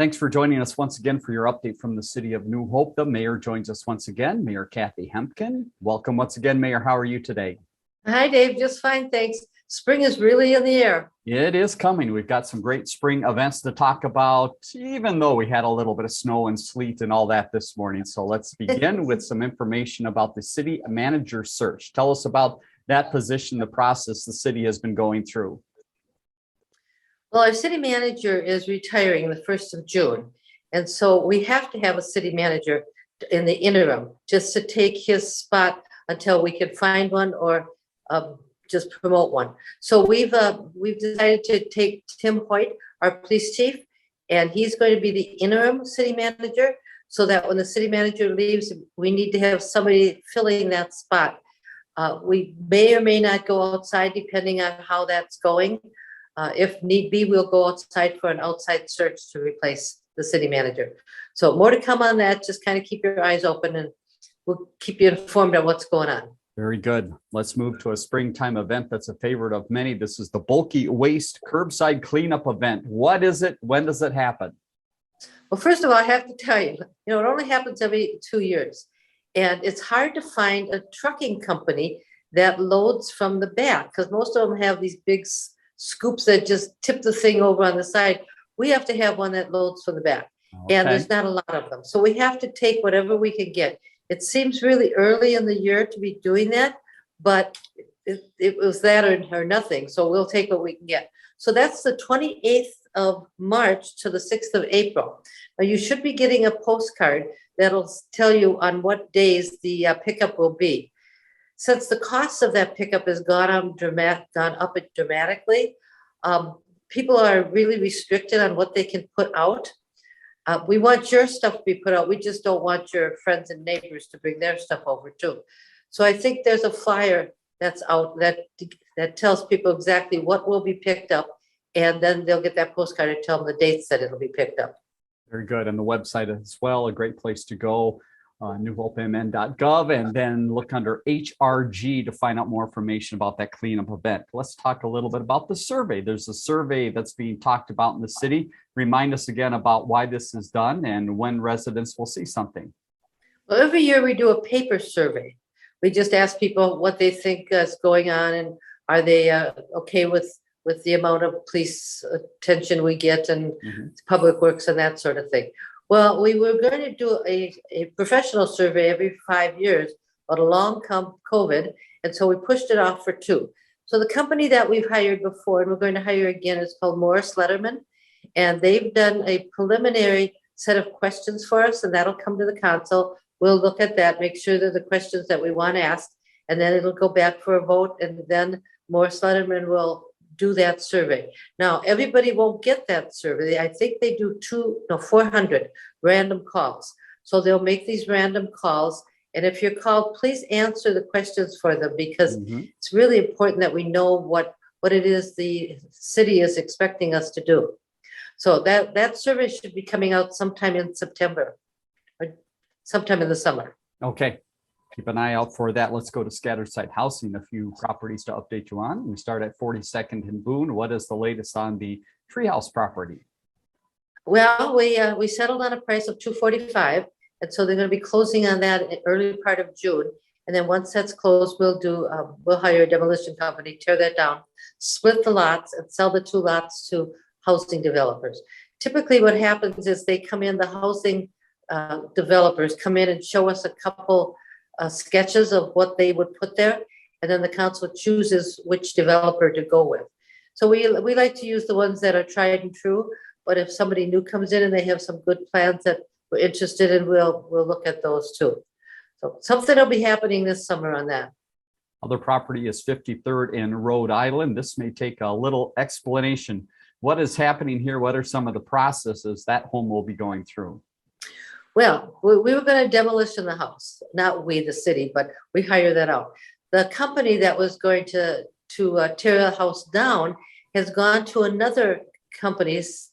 Thanks for joining us once again for your update from the city of New Hope. The mayor joins us once again, Mayor Kathi Hemken. Welcome once again, Mayor. How are you today? Hi, Dave. Just fine, thanks. Spring is really in the air. It is coming. We've got some great spring events to talk about, even though we had a little bit of snow and sleet and all that this morning. So let's begin with some information about the city manager search. Tell us about that position, the process the city has been going through. Well, our city manager is retiring the 1st of June. And so we have to have a city manager in the interim just to take his spot until we can find one or just promote one. So we've decided to take Tim Hoyt, our police chief, and he's going to be the interim city manager so that when the city manager leaves, we need to have somebody filling that spot. We may or may not go outside depending on how that's going. If need be, we'll go outside for an outside search to replace the city manager. So more to come on that. Just kind of keep your eyes open and we'll keep you informed on what's going on. Very good. Let's move to a springtime event that's a favorite of many. This is the bulky waste curbside cleanup event. What is it? When does it happen? Well, first of all, I have to tell you, it only happens every 2 years. And it's hard to find a trucking company that loads from the back because most of them have these big scoops that just tip the thing over on the side. We have to have one that loads from the back. Okay. And there's not a lot of them. So we have to take whatever we can get. It seems really early in the year to be doing that, but it was that or nothing. So we'll take what we can get. So that's the 28th of March to the 6th of April. Now you should be getting a postcard that'll tell you on what days the pickup will be. Since the cost of that pickup has gone up dramatically, people are really restricted on what they can put out. We want your stuff to be put out. We just don't want your friends and neighbors to bring their stuff over too. So I think there's a flyer that's out that tells people exactly what will be picked up, and then they'll get that postcard and tell them the dates that it'll be picked up. Very good. And the website as well, a great place to go. newhopemn.gov, and then look under HRG to find out more information about that cleanup event. Let's talk a little bit about the survey. There's a survey that's being talked about in the city. Remind us again about why this is done and when residents will see something. Well, every year we do a paper survey. We just ask people what they think is going on and are they okay with the amount of police attention we get and public works and that sort of thing. Well, we were going to do a professional survey every 5 years, but along come COVID, and so we pushed it off for 2. So the company that we've hired before, and we're going to hire again, is called Morris Letterman, and they've done a preliminary set of questions for us, and that'll come to the council. We'll look at that, make sure that the questions that we want asked, and then it'll go back for a vote, and then Morris Letterman will do that survey. Now, everybody won't get that survey. I think they do 400 random calls. So they'll make these random calls. And if you're called, please answer the questions for them because it's really important that we know what it is the city is expecting us to do. So that survey should be coming out sometime in September or sometime in the summer. Okay. Keep an eye out for that. Let's go to scattered site housing, a few properties to update you on. We start at 42nd and Boone. What is the latest on the Treehouse property? Well, we settled on a price of $245, and so they're going to be closing on that in early part of June. And then once that's closed, we'll hire a demolition company, tear that down, split the lots, and sell the 2 lots to housing developers. Typically, what happens is they come in, the housing developers come in and show us a couple sketches of what they would put there, and then the council chooses which developer to go with. So we like to use the ones that are tried and true, but if somebody new comes in and they have some good plans that we're interested in, we'll look at those too. So something will be happening this summer on that. Other property is 53rd in Rhode Island. This may take a little explanation. What is happening here? What are some of the processes that home will be going through? Well, we were going to demolition the house, not we, the city, but we hired that out. The company that was going to tear the house down has gone to another company's,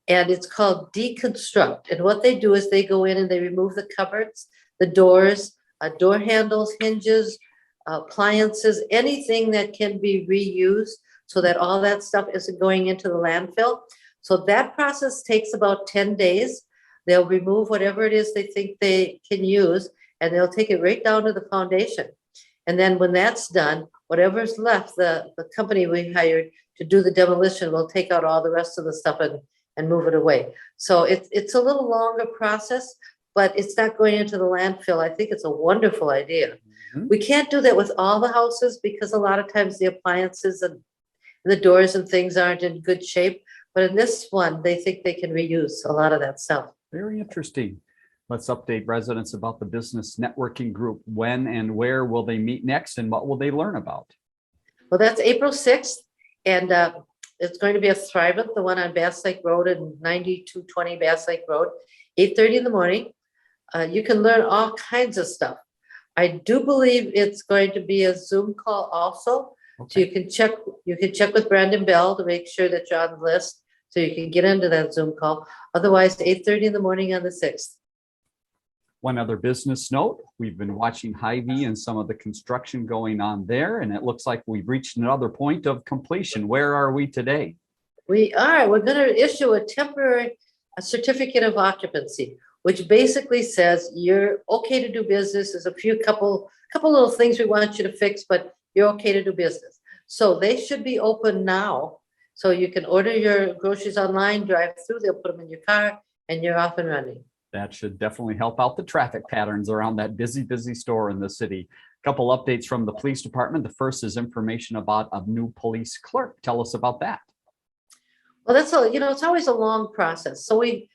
and it's called Deconstruct. And what they do is they go in and they remove the cupboards, the doors, door handles, hinges, appliances, anything that can be reused so that all that stuff isn't going into the landfill. So that process takes about 10 days. They'll remove whatever it is they think they can use, and they'll take it right down to the foundation. And then when that's done, whatever's left, the company we hired to do the demolition will take out all the rest of the stuff and move it away. So it's a little longer process, but it's not going into the landfill. I think it's a wonderful idea. Mhm. We can't do that with all the houses because a lot of times the appliances and the doors and things aren't in good shape. But in this one, they think they can reuse a lot of that stuff. Very interesting. Let's update residents about the business networking group. When and where will they meet next, and what will they learn about? Well, that's April 6th, and it's going to be a Thrivent, the one on Bass Lake Road and 9220 Bass Lake Road, 8:30 in the morning. You can learn all kinds of stuff. I do believe it's going to be a Zoom call also. So Okay. you can check with Brandon Bell to make sure that you're on the list so you can get into that Zoom call. Otherwise, 8:30 in the morning on the 6th. One other business note, we've been watching Hyvee and some of the construction going on there, and it looks like we've reached another point of completion. Where are we today? We're going to issue a certificate of occupancy, which basically says you're okay to do business. There's a couple little things we want you to fix, but you're okay to do business. So they should be open now. So you can order your groceries online, drive through, they'll put them in your car, and you're off and running. That should definitely help out the traffic patterns around that busy store in the city. A couple updates from the police department. The first is information about a new police clerk. Tell us about that. Well, it's always a long process. So we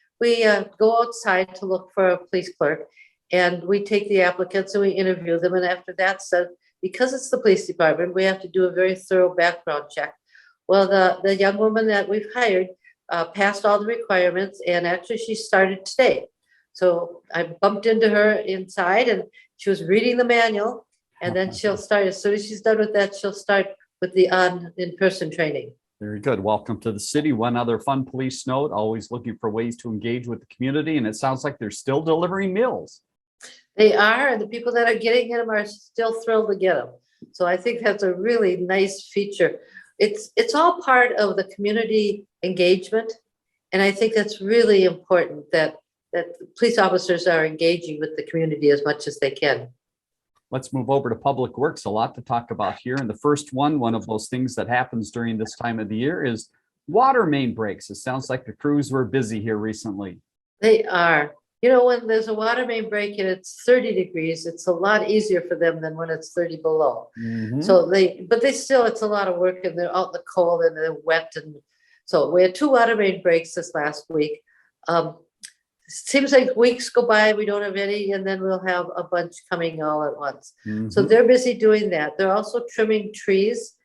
go outside to look for a police clerk, and we take the applicants and we interview them. And after that, so because it's the police department, we have to do a very thorough background check. Well, the young woman that we've hired passed all the requirements, and actually she started today. So I bumped into her inside, and she was reading the manual, and then she'll start, as soon as she's done with that, she'll start with the in-person training. Very good. Welcome to the city. One other fun police note, always looking for ways to engage with the community, and it sounds like they're still delivering meals. They are, and the people that are getting them are still thrilled to get them. So I think that's a really nice feature. It's all part of the community engagement, and I think that's really important that police officers are engaging with the community as much as they can. Let's move over to Public Works. A lot to talk about here. And the first one of those things that happens during this time of the year is water main breaks. It sounds like the crews were busy here recently. They are. When there's a water main break and it's 30 degrees, it's a lot easier for them than when it's 30 below. Mhm. So it's a lot of work, and they're out in the cold and they're wet. And so we had 2 water main breaks this last week. Seems like weeks go by, we don't have any, and then we'll have a bunch coming all at once. So Mhm. they're busy doing that. They're also trimming trees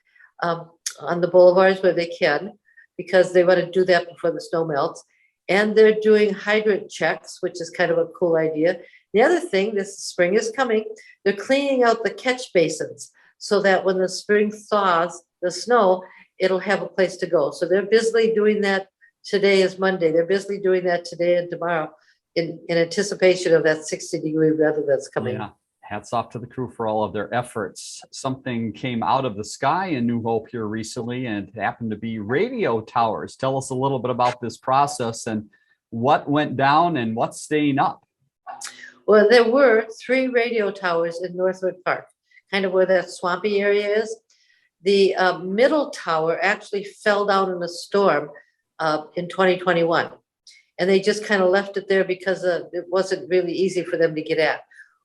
on the boulevards where they can, because they want to do that before the snow melts. And they're doing hydrant checks, which is kind of a cool idea. The other thing, this spring is coming, they're cleaning out the catch basins so that when the spring thaws, the snow, it'll have a place to go. So they're busily doing that. Today is Monday. They're busily doing that today and tomorrow in anticipation of that 60-degree weather that's coming. Yeah. Hats off to the crew for all of their efforts. Something came out of the sky in New Hope here recently, and it happened to be radio towers. Tell us a little bit about this process and what went down and what's staying up. Well, there were 3 radio towers in Northwood Park, kind of where that swampy area is. The middle tower actually fell down in a storm in 2021. And they just kind of left it there because it wasn't really easy for them to get at.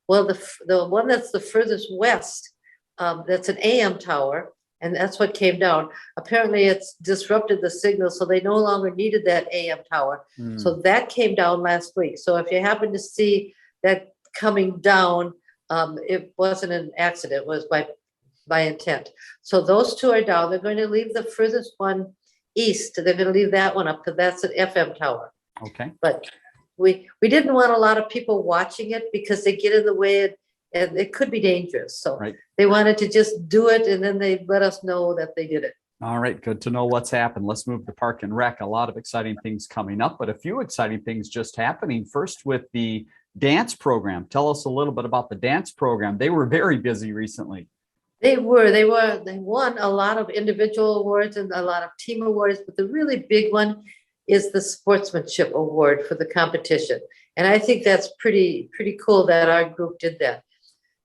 Well, the one that's the furthest west, that's an AM tower, and that's what came down. Apparently, it's disrupted the signal, so they no longer needed that AM tower. So that came down last week. So if you happen to see that coming down, it wasn't an accident, it was by intent. So those 2 are down. They're going to leave the furthest one east. They're going to leave that one up because that's an FM tower. Okay. But we didn't want a lot of people watching it because they get in the way and it could be dangerous. So Right. They wanted to just do it, and then they let us know that they did it. All right. Good to know what's happened. Let's move to Park and Rec. A lot of exciting things coming up, but a few exciting things just happening. First with the dance program. Tell us a little bit about the dance program. They were very busy recently. They won a lot of individual awards and a lot of team awards, but the really big one is the sportsmanship award for the competition. And I think that's pretty cool that our group did that.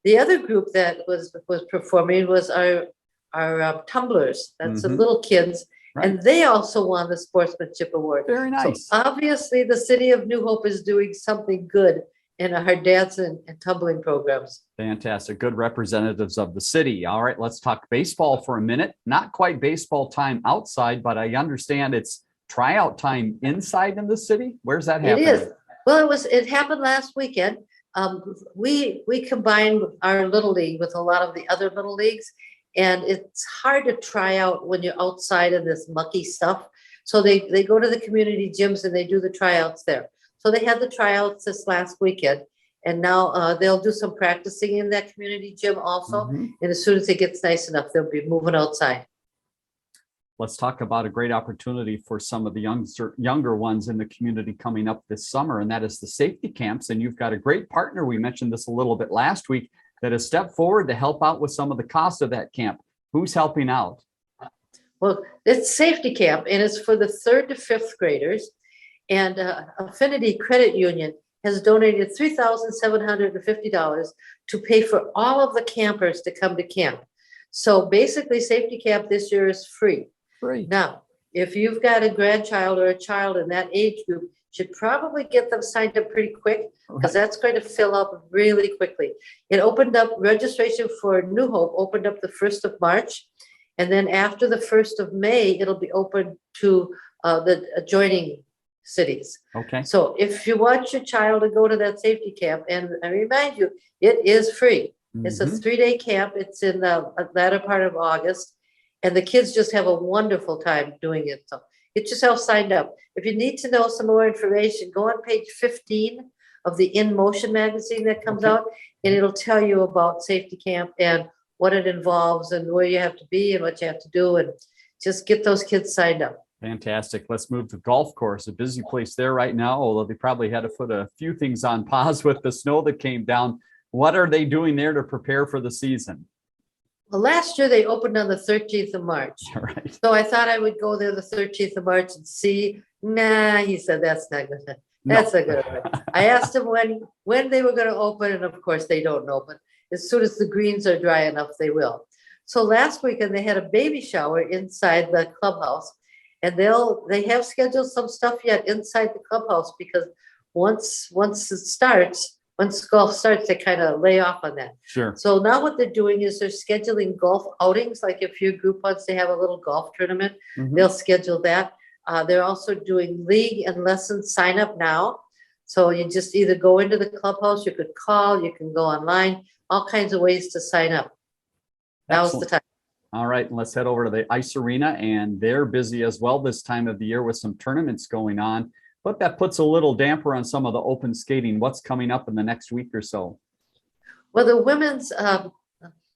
The other group that was performing was our tumblers. That's the Mhm. little kids. Right. And they also won the sportsmanship award. Very nice. So obviously the city of New Hope is doing something good in our dance and tumbling programs. Fantastic. Good representatives of the city. All right, let's talk baseball for a minute. Not quite baseball time outside, but I understand it's tryout time inside in the city. Where's that happening? It is. Well, it happened last weekend. We combined our little league with a lot of the other little leagues, and it's hard to try out when you're outside in this mucky stuff. So they go to the community gyms and they do the tryouts there. So they had the tryouts this last weekend, and now they'll do some practicing in that community gym also. Mhm. And as soon as it gets nice enough, they'll be moving outside. Let's talk about a great opportunity for some of the younger ones in the community coming up this summer, and that is the safety camps. And you've got a great partner. We mentioned this a little bit last week that has stepped forward to help out with some of the cost of that camp. Who's helping out? Well, it's safety camp, and it's for the 3rd to 5th graders. And Affinity Credit Union has donated $3,750 to pay for all of the campers to come to camp. So basically, safety camp this year is free. Free. Now, if you've got a grandchild or a child in that age group, you should probably get them signed up pretty quick, because that's going to fill up really quickly. It opened up, registration for New Hope opened up the 1st of March. And then after the 1st of May, it'll be open to the adjoining cities. Okay. So if you want your child to go to that safety camp, and I remind you, it is free. It's a 3-day camp. It's in the latter part of August, and the kids just have a wonderful time doing it. So get yourself signed up. If you need to know some more information, go on page 15 of the In Motion magazine that comes out, and it'll tell you about safety camp and what it involves and where you have to be and what you have to do, and just get those kids signed up. Fantastic. Let's move to golf course. A busy place there right now, although they probably had to put a few things on pause with the snow that came down. What are they doing there to prepare for the season? Well, last year they opened on the 13th of March. All right. So I thought I would go there the 13th of March and see. Nah, he said, that's not good. That's not good. I asked him when they were going to open, and of course they don't know, but as soon as the greens are dry enough, they will. So last weekend they had a baby shower inside the clubhouse, and they have scheduled some stuff yet inside the clubhouse, because once golf starts, they kind of lay off on that. Sure. So now what they're doing is they're scheduling golf outings. Like if your group wants to have a little golf tournament, they'll schedule that. They're also doing league and lesson sign up now. So you just either go into the clubhouse, you could call, you can go online, all kinds of ways to sign up. Now's the time. All right, and let's head over to the ice arena, and they're busy as well this time of the year with some tournaments going on. But that puts a little damper on some of the open skating. What's coming up in the next week or so? Well, the women's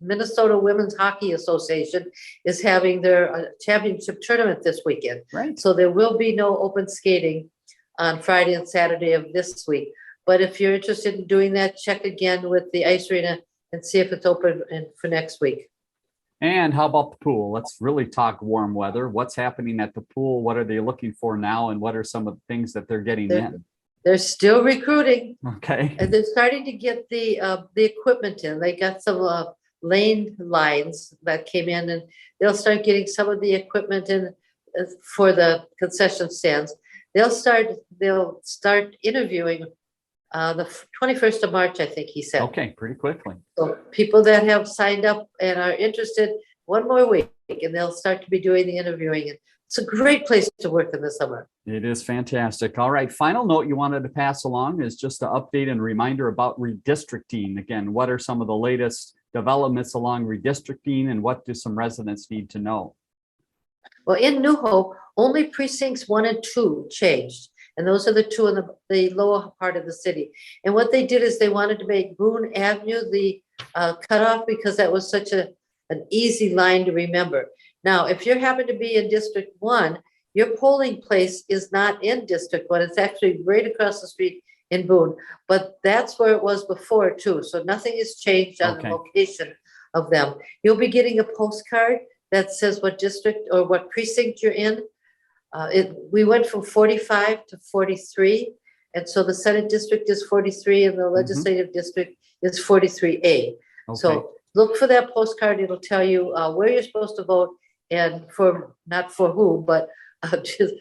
Minnesota Women's Hockey Association is having their championship tournament this weekend. Right. So there will be no open skating on Friday and Saturday of this week. But if you're interested in doing that, check again with the ice arena and see if it's open for next week. And how about the pool? Let's really talk warm weather. What's happening at the pool? What are they looking for now? And what are some of the things that they're getting in? They're still recruiting. Okay. And they're starting to get the equipment in. They got some lane lines that came in, and they'll start getting some of the equipment in for the concession stands. They'll start interviewing the 21st of March, I think he said. Okay, pretty quickly. So people that have signed up and are interested, one more week, and they'll start to be doing the interviewing. It's a great place to work in the summer. It is fantastic. All right, final note you wanted to pass along is just an update and reminder about redistricting. Again, what are some of the latest developments along redistricting, and what do some residents need to know? Well, in New Hope, only precincts 1 and 2 changed. And those are the two in the lower part of the city. And what they did is they wanted to make Boone Avenue the cutoff, because that was such an easy line to remember. Now, if you happen to be in District 1, your polling place is not in District 1. It's actually right across the street in Boone. But that's where it was before, too. So nothing has changed on the location of them. You'll be getting a postcard that says what district or what precinct you're in. we went from 45 to 43. And so the Senate district is 43 and the legislative district is 43A. Okay. So look for that postcard. It'll tell you where you're supposed to vote and not for who, but just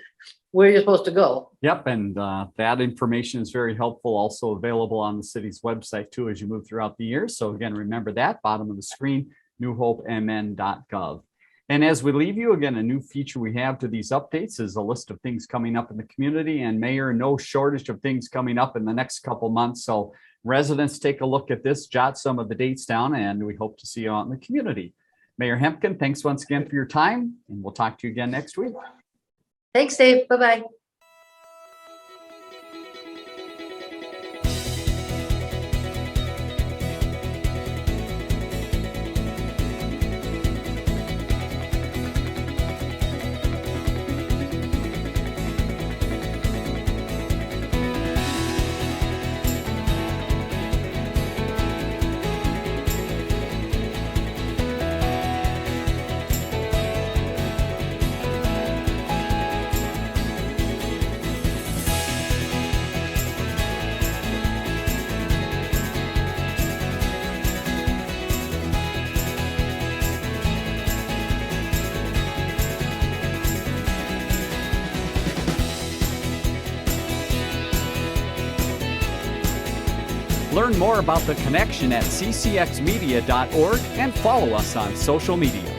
where you're supposed to go. Yep, and that information is very helpful, also available on the city's website too as you move throughout the year. So again, remember that, bottom of the screen, newhopemn.gov. And as we leave you, again, a new feature we have to these updates is a list of things coming up in the community. And Mayor, no shortage of things coming up in the next couple months. So residents, take a look at this, jot some of the dates down, and we hope to see you out in the community. Mayor Hemken, thanks once again for your time, and we'll talk to you again next week. Thanks, Dave. Bye-bye. Learn more about the connection at ccxmedia.org and follow us on social media.